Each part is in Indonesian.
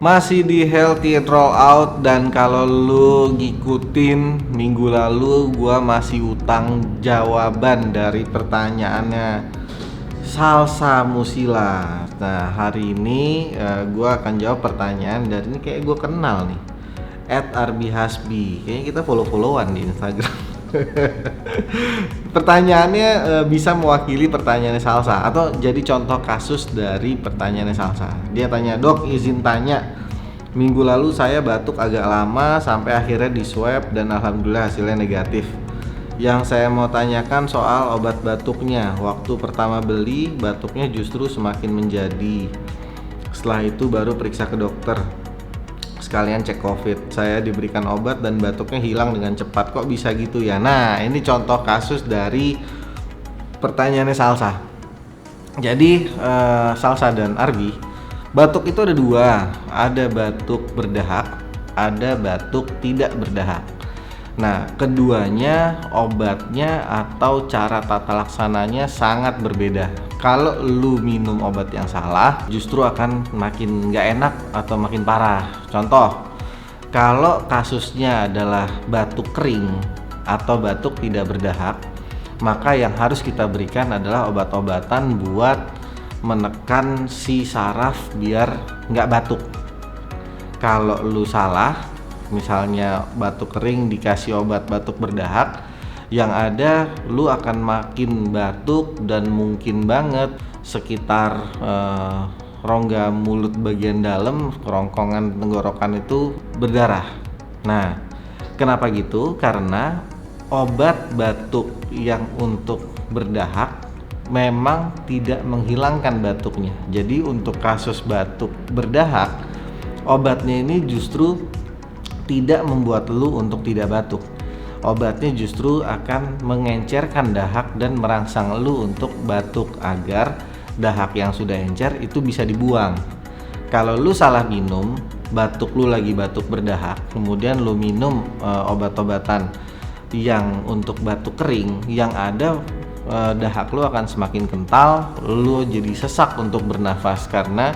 Masih di Healthy Roll Out, dan kalau lu ngikutin minggu lalu gua masih utang jawaban dari pertanyaannya Salsa Musila. Nah, hari ini gua akan jawab pertanyaan dari ini, kayak gua kenal nih. @arbihasbi. Kayaknya kita follow-followan di Instagram. Pertanyaannya bisa mewakili pertanyaannya Salsa atau jadi contoh kasus dari pertanyaannya Salsa. Dia tanya, "Dok, izin tanya. Minggu lalu saya batuk agak lama sampai akhirnya di swab dan alhamdulillah hasilnya negatif. Yang saya mau tanyakan soal obat batuknya. Waktu pertama beli, batuknya justru semakin menjadi. Setelah itu baru periksa ke dokter. Sekalian cek COVID. Saya diberikan obat dan batuknya hilang dengan cepat. Kok bisa gitu ya?" Nah, ini contoh kasus dari pertanyaannya Salsa. Jadi Salsa dan Arbi, batuk itu ada dua. Ada batuk berdahak, ada batuk tidak berdahak. Nah, keduanya obatnya atau cara tata laksananya sangat berbeda. Kalau lu minum obat yang salah, justru akan makin nggak enak atau makin parah. Contoh, kalau kasusnya adalah batuk kering atau batuk tidak berdahak, maka yang harus kita berikan adalah obat-obatan buat menekan si saraf biar nggak batuk. Kalau lu salah, misalnya batuk kering dikasih obat batuk berdahak, yang ada lu akan makin batuk dan mungkin banget sekitar rongga mulut bagian dalam, kerongkongan tenggorokan itu berdarah. Nah, kenapa gitu? Karena obat batuk yang untuk berdahak memang tidak menghilangkan batuknya. Jadi untuk kasus batuk berdahak, obatnya ini justru tidak membuat lu untuk tidak batuk. Obatnya justru akan mengencerkan dahak dan merangsang lu untuk batuk agar dahak yang sudah encer itu bisa dibuang. Kalau lu salah minum, batuk lu lagi batuk berdahak, kemudian lu minum obat-obatan yang untuk batuk kering, yang ada dahak lu akan semakin kental, lu jadi sesak untuk bernafas karena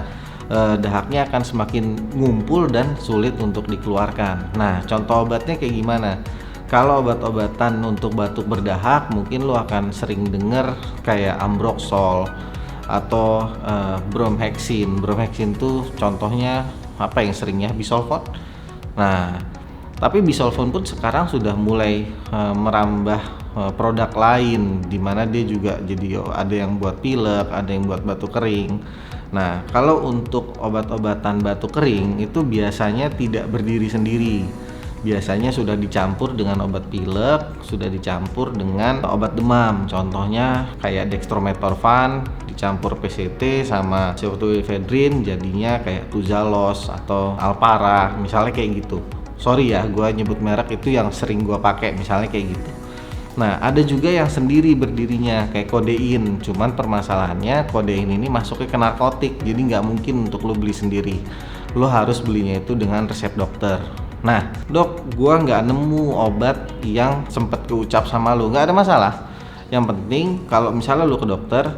dahaknya akan semakin ngumpul dan sulit untuk dikeluarkan. Nah, contoh obatnya kayak gimana? Kalau obat-obatan untuk batuk berdahak, mungkin lu akan sering dengar kayak Ambroxol atau Bromhexin. Bromhexin tuh contohnya apa yang seringnya Bisolvon. Nah, tapi Bisolvon pun sekarang sudah mulai merambah produk lain, dimana dia juga jadi ada yang buat pilek, ada yang buat batuk kering. Nah, kalau untuk obat-obatan batuk kering itu biasanya tidak berdiri sendiri. Biasanya sudah dicampur dengan obat pilek, sudah dicampur dengan obat demam. Contohnya kayak dextromethorphan dicampur PCT sama pseudoephedrine, jadinya kayak Tuzalos atau Alpara, misalnya kayak gitu. Sorry ya, gue nyebut merek itu yang sering gue pakai, misalnya kayak gitu. Nah, ada juga yang sendiri berdirinya kayak kodein. Cuman permasalahannya kodein ini masuknya ke narkotik, jadi nggak mungkin untuk lo beli sendiri. Lo harus belinya itu dengan resep dokter. Nah, "Dok, gua nggak nemu obat yang sempet keucap sama lo." Nggak ada masalah. Yang penting kalau misalnya lo ke dokter,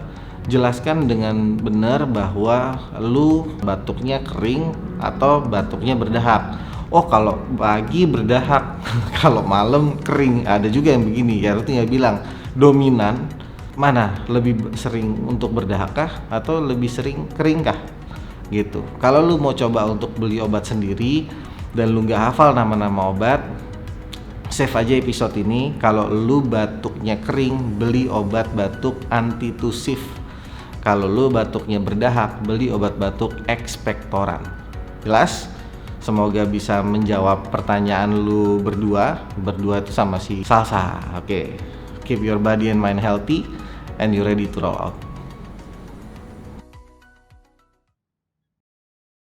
jelaskan dengan benar bahwa lu batuknya kering atau batuknya berdahak. Oh, kalau pagi berdahak, kalau malam kering. Ada juga yang begini, ya lu tinggal bilang dominan mana, lebih sering untuk berdahak kah atau lebih sering kering kah gitu. Kalau lu mau coba untuk beli obat sendiri dan lu nggak hafal nama-nama obat, save aja episode ini. Kalau lu batuknya kering, beli obat batuk antitusif. Kalau lu batuknya berdahak, beli obat batuk ekspektoran. Jelas? Semoga bisa menjawab pertanyaan lu berdua itu sama si Salsa. Oke. Keep your body and mind healthy and you ready to roll out.